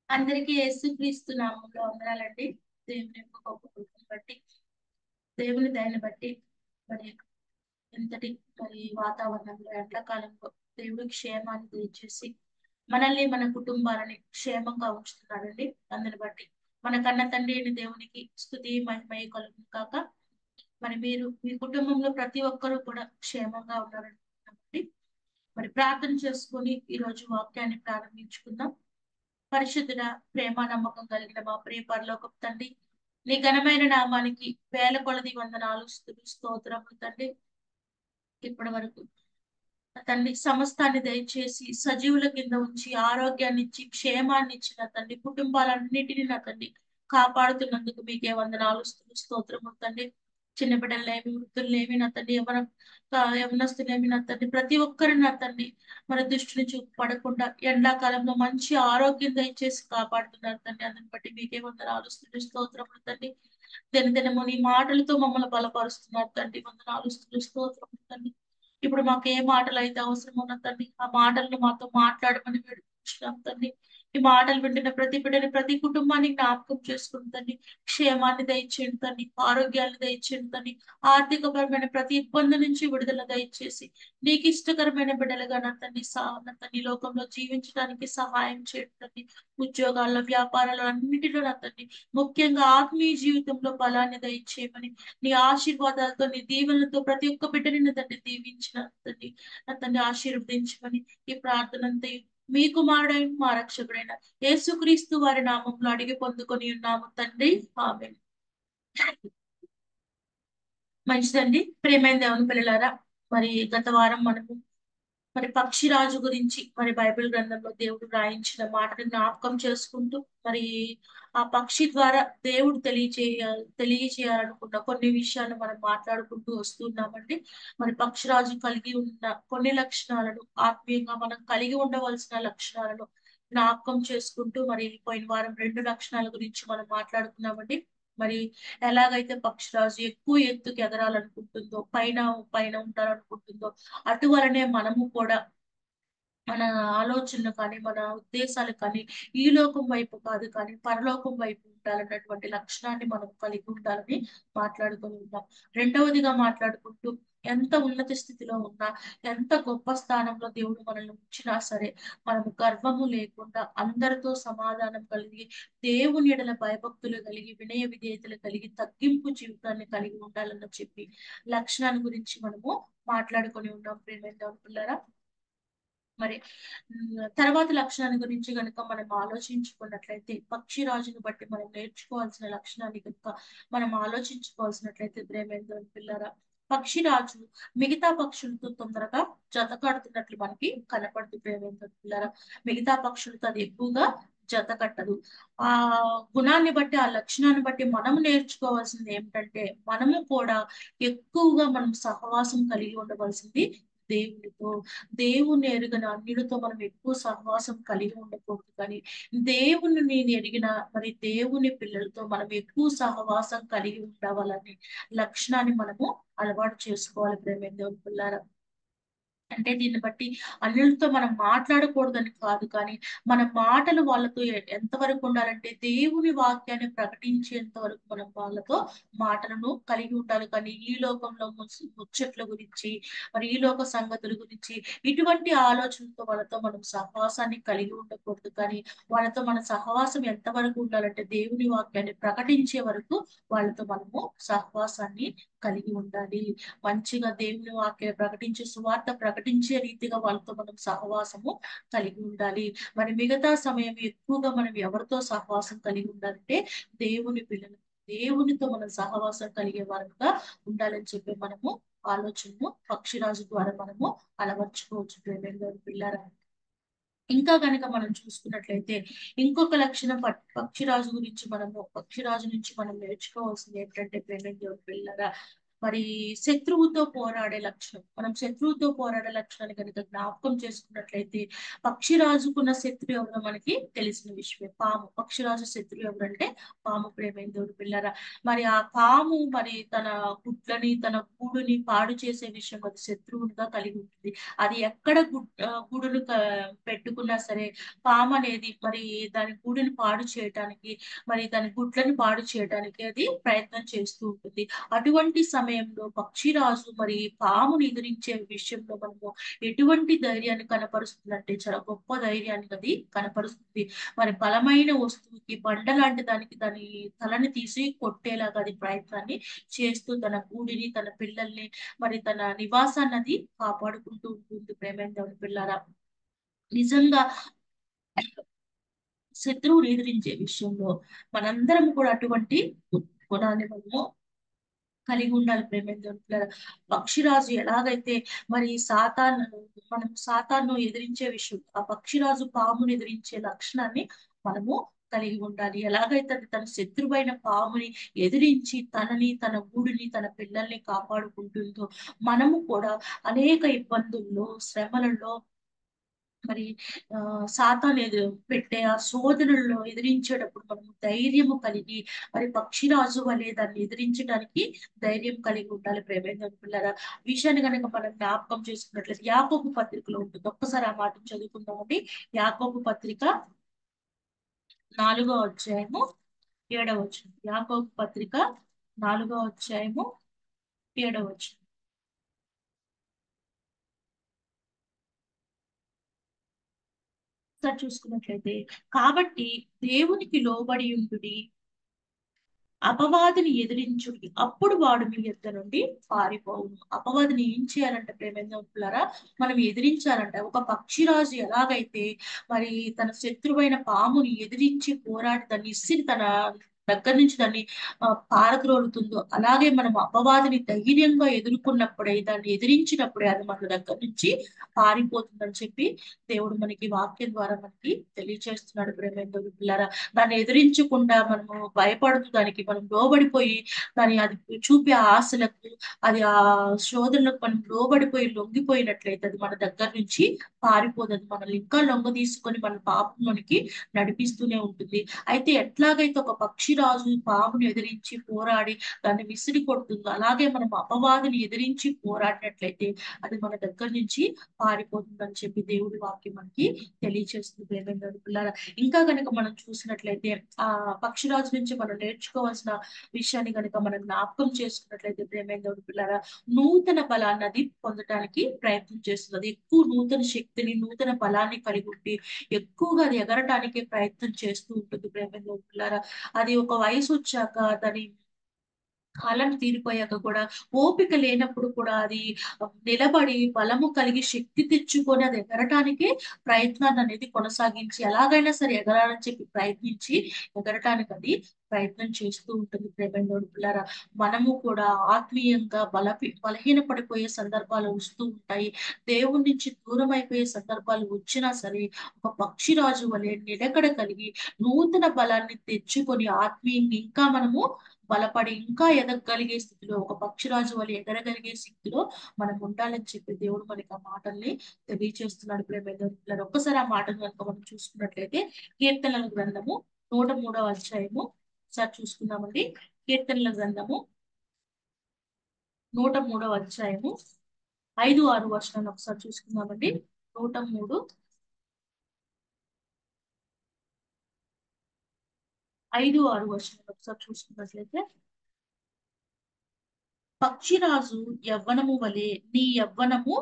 అందరికీ యేసుక్రీస్తు నామంలో వందనాలండి. దేవుని యొక్క గొప్ప కృపను బట్టి, దేవుని దయని బట్టి మరి ఎంతటి మరి వాతావరణంలో ఎండాకాలంలో దేవుడి క్షేమాన్ని దయచేసి మనల్ని మన కుటుంబాలని క్షేమంగా ఉంచుతున్నాడండి. అందుని బట్టి మన కన్న తండ్రి అయిన దేవునికి స్తుతి మహిమయ కలుగును కాక. మరి మీరు మీ కుటుంబంలో ప్రతి ఒక్కరూ కూడా క్షేమంగా ఉన్నారని కాబట్టి మరి ప్రార్థన చేసుకొని ఈ రోజు వాక్యాన్ని ప్రారంభించుకుందాం. పరిశుద్ధుడ, ప్రేమ నమ్మకం కలిగిన మా ప్రియ పరలోకపు తండ్రి, నీ ఘనమైన నామానికి వేల కొలది వందనాలు, స్తుతులు, స్తోత్రములు తండ్రి. ఇప్పటి వరకు తండ్రి సమస్తాన్ని దయచేసి సజీవుల కింద ఉంచి ఆరోగ్యాన్ని ఇచ్చి క్షేమాన్ని ఇచ్చిన తండ్రి, కుటుంబాలన్నిటిని నా తండ్రి కాపాడుతున్నందుకు మీకే వందనాలు, స్తుతులు, స్తోత్రములు తండ్రి. చిన్న బిడ్డలేమి, వృద్ధులేమి నా తండ్రి, యవనస్తులేమి నా తండ్రి, ప్రతి ఒక్కరిని నా తండ్రి మన దృష్టిని చూపు పడకుండా ఎండాకాలంలో మంచి ఆరోగ్యం దయచేసి కాపాడుతున్నారు తండ్రి. అందుని బట్టి మీకే వందనాలు, స్తుతులు, స్తోత్రములు తండ్రి. దినదినము నీ మాటలతో మమ్మల్ని బలపరుస్తున్నారు తండ్రి. వందనాలు, స్తుతులు, స్తోత్రములు తండ్రి. ఇప్పుడు మాకు ఏ మాటలు అయితే అవసరం ఉన్న తండ్రి, ఆ మాటలను మాతో మాట్లాడమని వేడుకుంటున్నాం తండ్రి. ఈ మాటలు వింటున్న ప్రతి బిడ్డని, ప్రతి కుటుంబాన్ని జ్ఞాపకం చేసుకుని తండ్రి, క్షేమాన్ని దయచేయండి తండ్రి, ఆరోగ్యాన్ని దయచేయండి తండ్రి, ఆర్థికపరమైన ప్రతి ఇబ్బంది నుంచి విడుదల దయచేసి నీకు ఇష్టకరమైన బిడ్డలుగా నా తండ్రి నా తండ్రి లోకంలో జీవించడానికి సహాయం చేయండి తండ్రి. ఉద్యోగాల్లో, వ్యాపారాలు అన్నిటిలో నా తండ్రి, ముఖ్యంగా ఆత్మీయ జీవితంలో బలాన్ని దయచేయమని, నీ ఆశీర్వాదాలతో, నీ దీవెనలతో ప్రతి ఒక్క బిడ్డని నా తండ్రి దీవించిన తండ్రి, నా తండ్రి ఆశీర్వదించమని ఈ ప్రార్థనంతా మీ కుమారుడైన మా రక్షకుడైన యేసుక్రీస్తు వారి నామంలో అడిగి పొందుకొని ఉన్నాము తండ్రి. ఆమేన్. మంచిదండి. ప్రియమైన దేవుని పిల్లలారా, మరి గత వారం మనము మరి పక్షిరాజు గురించి మరి బైబిల్ గ్రంథంలో దేవుడు రాయించిన మాటని జ్ఞాపకం చేసుకుంటూ మరి ఆ పక్షి ద్వారా దేవుడు తెలియచేయాలనుకున్న కొన్ని విషయాలు మనం మాట్లాడుకుంటూ వస్తున్నామండి. మరి పక్షిరాజు కలిగి ఉన్న కొన్ని లక్షణాలను, ఆత్మీయంగా మనం కలిగి ఉండవలసిన లక్షణాలను జ్ఞాపకం చేసుకుంటూ మరి పోయిన వారం 2 లక్షణాల గురించి మనం మాట్లాడుకున్నామండి. మరి ఎలాగైతే పక్షిరాజు ఎక్కువ ఎత్తుకు ఎగరాలనుకుంటుందో, పైన పైన ఉండాలనుకుంటుందో, అటువలనే మనము కూడా మన ఆలోచనలు కానీ, మన ఉద్దేశాలు కానీ ఈ లోకం వైపు కాదు కానీ పరలోకం వైపు ఉండాలన్నటువంటి లక్షణాన్ని మనం కలిగి ఉండాలని మాట్లాడుకొని ఉంటాం. రెండవదిగా మాట్లాడుకుంటూ ఎంత ఉన్నత స్థితిలో ఉన్నా, ఎంత గొప్ప స్థానంలో దేవుడు మనల్ని ఉంచినా సరే, మనము గర్వము లేకుండా అందరితో సమాధానం కలిగి, దేవుని ఎడల భయభక్తులు కలిగి, వినయ విధేయతలు కలిగి, తగ్గింపు జీవితాన్ని కలిగి ఉండాలని చెప్పి లక్షణాల గురించి మనము మాట్లాడుకొని ఉన్నాం. ప్రియమైన పిల్లరా, మరి తర్వాత లక్షణాన్ని గురించి కనుక మనం ఆలోచించుకున్నట్లయితే, పక్షిరాజును బట్టి మనం నేర్చుకోవాల్సిన లక్షణాన్ని కనుక మనం ఆలోచించుకోవాల్సినట్లయితే, ప్రేమేంద్ర పిల్లరా, పక్షిరాజు మిగతా పక్షులతో తొందరగా జత కడుతున్నట్లు మనకి కనపడుతుంది. ప్రేమేంద్ర పిల్లరా, మిగతా పక్షులతో అది ఎక్కువగా జత కట్టదు. ఆ గుణాన్ని బట్టి, ఆ లక్షణాన్ని బట్టి మనం నేర్చుకోవాల్సింది ఏమిటంటే, మనము కూడా ఎక్కువగా మనం సహవాసం కలిగి ఉండవలసింది దేవునితో. దేవుని ఎరుగని అన్యులతో మనం ఎక్కువ సహవాసం కలిగి ఉండకూడదు, కానీ దేవుని నేను ఎరిగిన మరి దేవుని పిల్లలతో మనం ఎక్కువ సహవాసం కలిగి ఉండవాలని లక్షణాన్ని మనము అలవాటు చేసుకోవాలి. ప్రేమ దేవుని పిల్లారా, అంటే దీన్ని బట్టి అన్యులతో మనం మాట్లాడకూడదని కాదు, కానీ మన మాటలు వాళ్ళతో ఎంతవరకు ఉండాలంటే దేవుని వాక్యాన్ని ప్రకటించేంత వరకు మనం వాళ్ళతో మాటలను కలిగి ఉండాలి. కానీ ఈ లోకంలో ముచ్చట్ల గురించి, మరి ఈ లోక సంగతుల గురించి ఇటువంటి ఆలోచనలతో వాళ్ళతో మనం సహవాసాన్ని కలిగి ఉండకూడదు. కానీ వాళ్ళతో మన సహవాసం ఎంతవరకు ఉండాలంటే దేవుని వాక్యాన్ని ప్రకటించే వరకు వాళ్ళతో మనము సహవాసాన్ని కలిగి ఉండాలి. మంచిగా దేవుని వాక్య ప్రకటించే, సువార్త ప్రకటించే రీతిగా వాళ్ళతో మనం సహవాసము కలిగి ఉండాలి. మరి మిగతా సమయం ఎక్కువగా మనం ఎవరితో సహవాసం కలిగి ఉండాలంటే దేవుని పిల్లలు, దేవునితో మనం సహవాసం కలిగే వారుగా ఉండాలని చెప్పి మనము ఆలోచనను పక్షిరాజు ద్వారా మనము అలవర్చుకోవచ్చు. ప్రేమ పిల్లరా, ఇంకా కనుక మనం చూసుకున్నట్లయితే ఇంకొక లక్షణం పక్షిరాజు గురించి మనము, పక్షిరాజు నుంచి మనం నేర్చుకోవాల్సింది ఏంటంటే, ప్రేమ పిల్లరా, మరి శత్రువుతో పోరాడే లక్షణం. మనం శత్రువుతో పోరాడే లక్షణాన్ని కనుక జ్ఞాపకం చేసుకున్నట్లయితే పక్షిరాజుకున్న శత్రువు ఎవరో మనకి తెలిసిన విషయమే. పాము. పక్షిరాజు శత్రువు ఎవరంటే పాము. ప్రేమైన దేవుని పిల్లరా, మరి ఆ పాము మరి తన గుడ్లని తన గూడుని పాడు చేసే విషయం అది శత్రువునిగా కలిగి ఉంటుంది. అది ఎక్కడ గూడును పెట్టుకున్నా సరే పాము అనేది మరి దాని గూడుని పాడు చేయటానికి, మరి దాని గుడ్లను పాడు చేయడానికి అది ప్రయత్నం చేస్తూ ఉంటుంది. అటువంటి సమయంలో పక్షిరాజు మరి పాముని ఎదిరించే విషయంలో మనము ఎటువంటి ధైర్యాన్ని కనపరుస్తుందంటే చాలా గొప్ప ధైర్యాన్ని అది కనపరుస్తుంది. మరి బలమైన వస్తువుకి బండ లాంటి దానికి దాని తలని తీసి కొట్టేలాగా అది ప్రయత్నాన్ని చేస్తూ తన గూడిని, తన పిల్లల్ని, మరి తన నివాసాన్ని అది కాపాడుకుంటూ ఉంటుంది. ప్రేమైన దేవుని పిల్లారా, నిజంగా శత్రువుని ఎదిరించే విషయంలో మనందరం కూడా అటువంటి గుణాన్ని మనము కలిగి ఉండాలి. ప్రేమైన దేవుని పిల్లారా, పక్షిరాజు ఎలాగైతే మరి మనం సాతాను ఎదిరించే విషయం, ఆ పక్షిరాజు పాముని ఎదిరించే లక్షణాన్ని మనము కలిగి ఉండాలి. ఎలాగైతే అది తన శత్రువైన పాముని ఎదిరించి తనని, తన గూడిని, తన పిల్లల్ని కాపాడుకుంటుందో మనము కూడా అనేక ఇబ్బందుల్లో, శ్రమలలో, మరి సాతాను పెట్టే ఆ శోధనల్లో ఎదిరించేటప్పుడు మనము ధైర్యము కలిగి మరి పక్షిరాజు వలె దాన్ని ఎదిరించడానికి ధైర్యం కలిగి ఉండాలి. ప్రేమైన పిల్లల విషయాన్ని కనుక మనం జ్ఞాపకం చేసుకున్నట్లయితే యాకోబు పత్రికలో ఉంటుంది. ఒక్కసారి ఆ మాట చదువుకుందామండి. యాకోబు పత్రిక 4వ అధ్యాయము 7వ వచనం. యాకోబు పత్రిక 4వ అధ్యాయము 7వ వచనం. ఒకసారి చూసుకున్నట్లయితే, కాబట్టి దేవునికి లోబడి ఉండుడి, అపవాదిని ఎదిరించుడి, అప్పుడు వాడు మీ యొద్ద నుండి పారిపోవును. అపవాదిని ఏం చేయాలంటే ప్రేమేంద్రులారా, మనం ఎదిరించాలంట. ఒక పక్షిరాజు ఎలాగైతే మరి తన శత్రువైన పాముని ఎదిరించి పోరాడి దాన్ని ఇసిరి తన దగ్గర నుంచి దాన్ని పారద్రోలుతుందో, అలాగే మనం అపవాదిని ధైర్యంగా ఎదుర్కొన్నప్పుడే, దాన్ని ఎదిరించినప్పుడే అది మన దగ్గర నుంచి పారిపోతుందని చెప్పి దేవుడు మనకి వాక్యం ద్వారా మనకి తెలియజేస్తున్నాడు. ప్రేమేంద్రుడు పిల్లరా, దాన్ని ఎదిరించకుండా మనము భయపడుతూ దానికి మనం లోబడిపోయి దాని అది చూపే ఆశలకు, అది ఆ శోధనలకు మనం లోబడిపోయి లొంగిపోయినట్లయితే అది మన దగ్గర నుంచి పారిపోదు. అది మనల్ని ఇంకా లొంగ తీసుకొని మన పాపంలోనికి నడిపిస్తూనే ఉంటుంది. అయితే ఎట్లాగైతే ఒక పక్షిరాజు పామును ఎదిరించి పోరాడి దాన్ని విసిరి కొడుతుందో, అలాగే మనం అపవాదిని ఎదిరించి పోరాడినట్లయితే అది మన దగ్గర నుంచి పారిపోతుందని చెప్పి దేవుడి వాక్యం మనకి తెలియజేస్తుంది. పిల్లల, ఇంకా కనుక మనం చూసినట్లయితే ఆ పక్షిరాజు నుంచి మనం నేర్చుకోవాల్సిన విషయాన్ని కనుక మనం జ్ఞాపకం చేసుకున్నట్లయితే ప్రేమైన పిల్లరా, నూతన బలాన్ని అది పొందడానికి ప్రయత్నం చేస్తుంది. అది ఎక్కువ నూతన శక్తిని, నూతన బలాన్ని కలిగి ఉండి ఎక్కువగా అది ఎగరటానికి ప్రయత్నం చేస్తూ ఉంటుంది. ప్రేమైన పిల్లరా, అది ఒక వయసు వచ్చాక దాని కాలం తీరిపోయాక కూడా ఓపిక లేనప్పుడు కూడా అది నిలబడి బలము కలిగి శక్తి తెచ్చుకొని అది ఎగరటానికి ప్రయత్నాన్ని అనేది కొనసాగించి ఎలాగైనా సరే ఎగరాలని చెప్పి ప్రయత్నించి ఎగరటానికి అది ప్రయత్నం చేస్తూ ఉంటుంది. ప్రేమలోడు పిల్లరా, మనము కూడా ఆత్మీయంగా బలహీన పడిపోయే సందర్భాలు వస్తూ ఉంటాయి. దేవుడి నుంచి దూరం అయిపోయే సందర్భాలు వచ్చినా సరే ఒక పక్షిరాజు వలె నిలకడ కలిగి నూతన బలాన్ని తెచ్చుకొని ఆత్మీయంగా ఇంకా మనము బలపడి ఇంకా ఎదగగలిగే స్థితిలో, ఒక పక్షిరాజు వల్ల ఎగరగలిగే స్థితిలో మనం ఉండాలని చెప్పి దేవుడు మనకి ఆ మాటల్ని తెలియజేస్తున్నాడు. ప్రేమ ఒక్కసారి ఆ మాటను కనుక మనం చూసుకున్నట్లయితే కీర్తనల గ్రంథము 103వ అధ్యాయము ఒకసారి చూసుకుందామండి. కీర్తనల గ్రంథము 103వ అధ్యాయము 5, 6 వచనాలు ఒకసారి చూసుకుందామండి. 103, 5, 6 వచనాలు ఒకసారి చూసుకున్నట్లయితే, పక్షిరాజు యవ్వనము వలె నీ యవ్వనము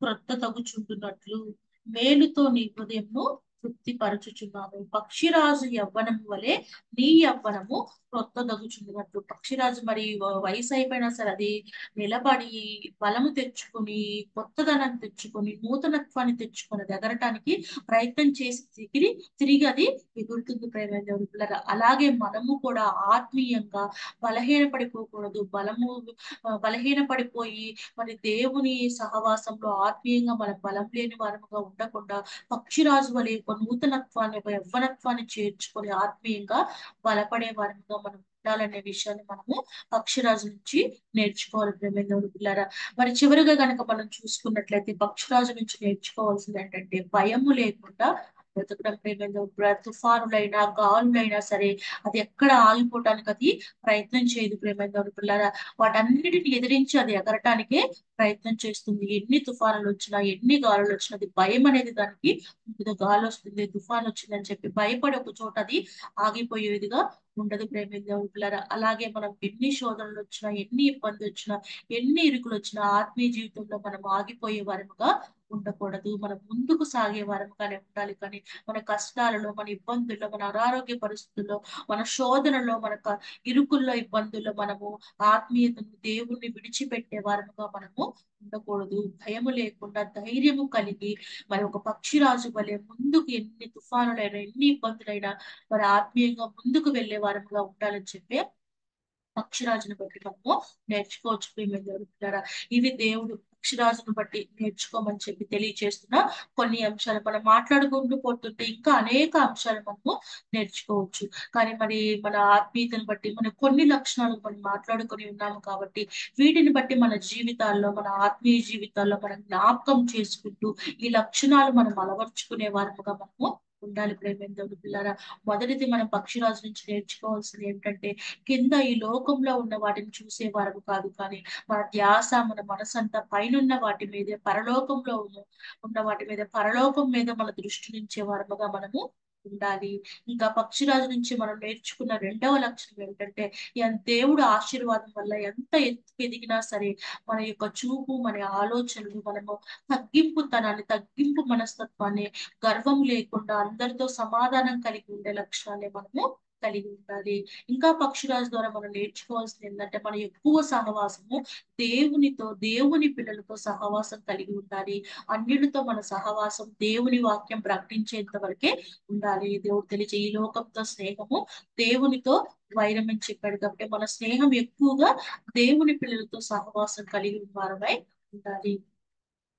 క్రొత్త తగుచుంటున్నట్లు మేలుతో నీ హృదయంను తృప్తిపరచుచున్నాను. పక్షిరాజు యవ్వనము వలె నీ యవ్వనము క్రొత్త తగుచుంటున్నట్లు. పక్షిరాజు మరి వయసు అయిపోయినా సరే అది నిలబడి బలము తెచ్చుకొని, కొత్తదనం తెచ్చుకొని, నూతనత్వాన్ని తెచ్చుకొని అది ఎగరటానికి ప్రయత్నం చేసి తిరిగి అది ఎగురుతుంది. ప్రేమ దేవుడు, అలాగే మనము కూడా ఆత్మీయంగా బలహీన పడిపోకూడదు. బలహీన పడిపోయి మరి దేవుని సహవాసంలో ఆత్మీయంగా మన బలం లేని వారముగా ఉండకుండా పక్షిరాజు వలె నూతనత్వాన్ని, ఒక యవ్వనత్వాన్ని చేర్చుకొని ఆత్మీయంగా బలపడే వారిగా మనం ఉండాలనే విషయాన్ని మనము పక్షిరాజు నుంచి నేర్చుకోవాలి ప్రేమైన దేవుని పిల్లారా. మరి చివరిగా గనక మనం చూసుకున్నట్లయితే పక్షిరాజు నుంచి నేర్చుకోవాల్సింది ఏంటంటే భయము లేకుండా బ్రతకడం ప్రేమైన దేవుని పిల్లారా. తుఫానులైనా గాలులైనా సరే అది ఎక్కడ ఆగిపోవటానికి అది ప్రయత్నం చేయదు ప్రేమైన దేవుని పిల్లారా. వాటన్నిటిని ఎదిరించి అది ఎగరటానికే ప్రయత్నం చేస్తుంది. ఎన్ని తుఫానులు వచ్చినా, ఎన్ని గాలులు వచ్చినా, అది భయం అనేది దానికి ఉండదు. గాలి వస్తుంది, తుఫాన్ వచ్చిందని చెప్పి భయపడి ఒక చోట అది ఆగిపోయేదిగా ఉండదు ప్రేమ దేవుని పిల్లరా. అలాగే మనం ఎన్ని శోధనలు వచ్చినా, ఎన్ని ఇబ్బందులు వచ్చినా, ఎన్ని ఇరుకులు వచ్చినా ఆత్మీయ జీవితంలో మనం ఆగిపోయే వారముగా ఉండకూడదు. మనం ముందుకు సాగే వారముగానే ఉండాలి. కానీ మన కష్టాలలో, మన ఇబ్బందుల్లో, మన అనారోగ్య పరిస్థితుల్లో, మన శోధనలో, మన ఇరుకుల్లో, ఇబ్బందుల్లో మనము ఆత్మీయతను, దేవుణ్ణి విడిచిపెట్టే వారముగా మనము ఉండకూడదు. భయము లేకుండా ధైర్యము కలిగి మరి ఒక పక్షిరాజు వలె ముందుకు ఎన్ని తుఫానులైనా, ఎన్ని ఇబ్బందులైనా మరి ఆత్మీయంగా ముందుకు వెళ్ళే వారముగా ఉండాలని చెప్పి పక్షిరాజును బట్టి మనము నేర్చుకోవచ్చు ప్రియమైన దేవుని పిల్లారా. ఇవి దేవుడు పక్షిరాజును బట్టి నేర్చుకోమని చెప్పి తెలియజేస్తున్న కొన్ని అంశాలు. మనం మాట్లాడుకుంటూ పోతుంటే ఇంకా అనేక అంశాలు మనము నేర్చుకోవచ్చు. కానీ మరి మన ఆత్మీయతను బట్టి మన కొన్ని లక్షణాలు మనం మాట్లాడుకొని ఉన్నాము కాబట్టి వీటిని బట్టి మన జీవితాల్లో, మన ఆత్మీయ జీవితాల్లో మనం జ్ఞాపకం చేసుకుంటూ ఈ లక్షణాలు మనం అలవర్చుకునే వారముగా మనము ఉండాలి ప్రేమైన దేవుని పిల్లారా. మొదటిది మనం పక్షిరాజు నుంచి నేర్చుకోవాల్సింది ఏంటంటే కింద ఈ లోకంలో ఉన్న వాటిని చూసే వారము కాదు, కానీ మన ధ్యాస, మన మనసంతా పైనున్న వాటి మీదే, పరలోకంలో ఉన్న వాటి మీద, పరలోకం మీద మన దృష్టి నుంచే వారముగా మనము ఉండాలి. ఇంకా పక్షిరాజు నుంచి మనం నేర్చుకున్న రెండవ లక్షణం ఏంటంటే దేవుడు ఆశీర్వాదం వల్ల ఎంత ఎత్తుకు ఎదిగినా సరే మన యొక్క చూపు, మన ఆలోచనలు, మనము తగ్గింపు మనస్తత్వాన్ని, గర్వం లేకుండా అందరితో సమాధానం కలిగి ఉండే లక్షణాన్ని మనము కలిగి ఉండాలి. ఇంకా పక్షిరాజు ద్వారా మనం నేర్చుకోవాల్సింది ఏంటంటే మన ఎక్కువ సహవాసము దేవునితో, దేవుని పిల్లలతో సహవాసం కలిగి ఉండాలి. అన్యులతో మన సహవాసం దేవుని వాక్యం ప్రకటించేంత వరకే ఉండాలి. దేవుడు తెలియజే ఈ లోకంతో స్నేహము, దేవునితో వైరం అని చెప్పాడు కాబట్టి మన స్నేహం ఎక్కువగా దేవుని పిల్లలతో సహవాసం కలిగి వారమై ఉండాలి.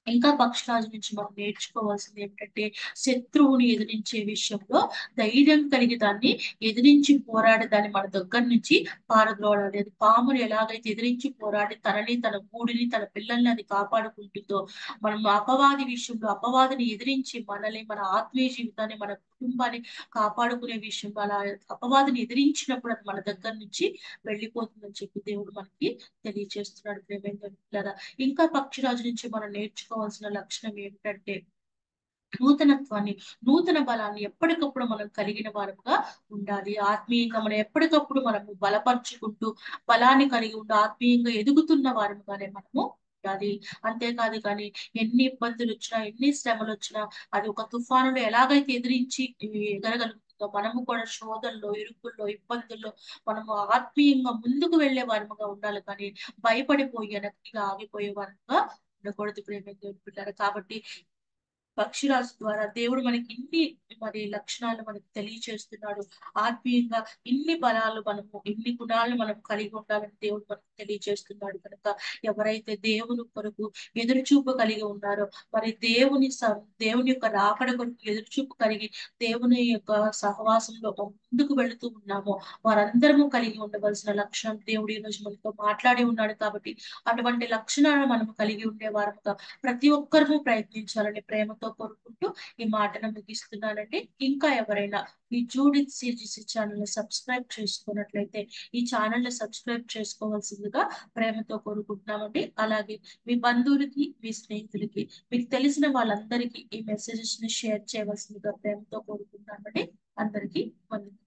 ఇంకా పక్షిరాజు నుంచి మనం నేర్చుకోవాల్సింది ఏంటంటే శత్రువుని ఎదిరించే విషయంలో ధైర్యం కలిగి దాన్ని ఎదిరించి పోరాడి దాన్ని మన దగ్గర నుంచి పారద్రోలాలి. అది పామును ఎలాగైతే ఎదిరించి పోరాడి తనని, తన గూడిని, తన పిల్లల్ని అది కాపాడుకుంటుందో మనం అపవాది విషయంలో అపవాదిని ఎదిరించి మనల్ని, మన ఆత్మీయ జీవితాన్ని, మన కుటుంబాన్ని కాపాడుకునే విషయంలో అలా అపవాదిని ఎదిరించినప్పుడు అది మన దగ్గర నుంచి వెళ్ళిపోతుందని చెప్పి దేవుడు మనకి తెలియజేస్తున్నాడు ప్రేమ. ఇంకా పక్షిరాజు నుంచి మనం నేర్చుకోవాల్సిన లక్షణం ఏంటంటే నూతనత్వాన్ని, నూతన బలాన్ని ఎప్పటికప్పుడు మనం కలిగిన వారముగా ఉండాలి. ఆత్మీయంగా మనం ఎప్పటికప్పుడు మనము బలపరుచుకుంటూ బలాన్ని కలిగి ఉంటూ ఆత్మీయంగా ఎదుగుతున్న వారముగానే మనము ఉండాలి. అంతేకాదు కానీ ఎన్ని ఇబ్బందులు వచ్చినా, ఎన్ని శ్రమలు వచ్చినా అది ఒక తుఫానులో ఎలాగైతే ఎదిరించి ఎగరగలుగుతుందో మనము కూడా శోధనలో, ఇరుకుల్లో, ఇబ్బందుల్లో మనము ఆత్మీయంగా ముందుకు వెళ్ళే వారముగా ఉండాలి. కానీ భయపడిపోయి వెనక్కిగా ఆగిపోయే వారముగా ఉండకూడదు ప్రేమ దేవుని పిల్లారా. కాబట్టి పక్షిరాజు ద్వారా దేవుడు మనకి ఇన్ని మరి లక్షణాలు మనకు తెలియచేస్తున్నాడు. ఆత్మీయంగా ఇన్ని బలాలు మనము, ఇన్ని గుణాలు మనం కలిగి ఉండాలని దేవుడు మనకు తెలియచేస్తున్నాడు కనుక ఎవరైతే దేవుని కొరకు ఎదురుచూపు కలిగి ఉన్నారో మరి దేవుని యొక్క రాకడ కొరకు ఎదురుచూపు కలిగి దేవుని యొక్క సహవాసంలో ముందుకు వెళుతూ ఉన్నామో వారందరము కలిగి ఉండవలసిన లక్షణం దేవుడు ఈ రోజు మనతో మాట్లాడి ఉన్నాడు. కాబట్టి అటువంటి లక్షణాలను మనం కలిగి ఉండే వారముగా ప్రతి ఒక్కరూ ప్రయత్నించాలని ప్రేమతో కోరుకుంటూ ఈ మాటను ముగిస్తున్నానండి. ఇంకా ఎవరైనా ఈ జూడిత్ సిజిసి ఛానల్ ని సబ్స్క్రైబ్ చేసుకున్నట్లయితే ఈ ఛానల్ ని సబ్స్క్రైబ్ చేసుకోవాల్సిందిగా ప్రేమతో కోరుకుంటున్నామండి. అలాగే మీ బంధువులకి, మీ స్నేహితులకి, మీకు తెలిసిన వాళ్ళందరికీ ఈ మెసేజెస్ ని షేర్ చేయవలసిందిగా ప్రేమతో కోరుకుంటున్నామండి. అందరికీ వందనాలు.